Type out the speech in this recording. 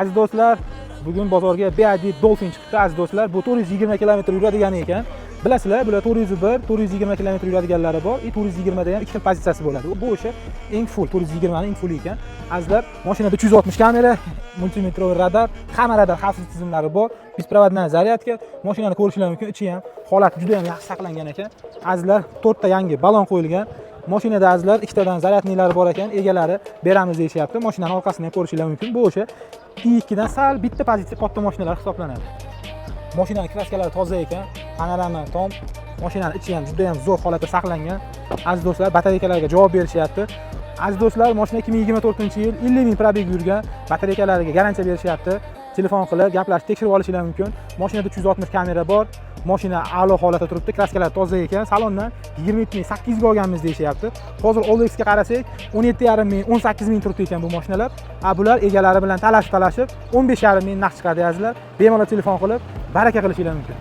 Aziz do'stlar, bugun bozorga BYD Dolphin chiqdi aziz do'stlar. Bu 420 km yuradigan ekan. Bilasizlar, bular 401, 420 km yuradiganlari bor. 420 da ham ikkita pozitsiyasi bo'ladi. Bu o'sha eng full 420 ning eng full ekan. Azizlar, mashinada 360 kamera, multimetroviy radar, hamma radar xavfsizlik tizimlari bor. Besprovодная zaryadka. Mashinani ko'rishinglar mumkin. Ichi ham holati juda ham yaxshi saqlangan ekan. Azizlar, 4 ta yangi balon qo'yilgan. Mashinada azizlar ikkitadan zaryadnilari bor ekan, egalari beramiz deyishyapti. Mashinaning orqasini ham ko'rishinglar mumkin. Bu o'sha i2 dan sal bitta pozitsiya katta mashinalar hisoblanadi. Mashinaning kraskalari toza ekan, panorama tom. Mashinaning ichi ham juda ham zo'r holatda saqlangan. Aziz do'stlar, batareykalarga javob berishyapti. Aziz do'stlar, mashina 2024-yil 50 ming probeg yurgan, batareykalariga garantiya berishyapti. Telefon qilib, gaplashib tekshirib olishingiz mumkin. Mashinada 360 kamera bor. Mashina a'lo holatda turibdi, kraskalar toza ekan. Salondan 27800 ga olganmiz deyishyapti. Hozir OLX ga qarasak, 17,5 ming, 18 ming turibdi ekan bu mashinalar. Bular egalari bilan talashib 15,5 ming naqd chiqadi azizlar. Bemalol telefon qilib, baraka qilishingiz mumkin.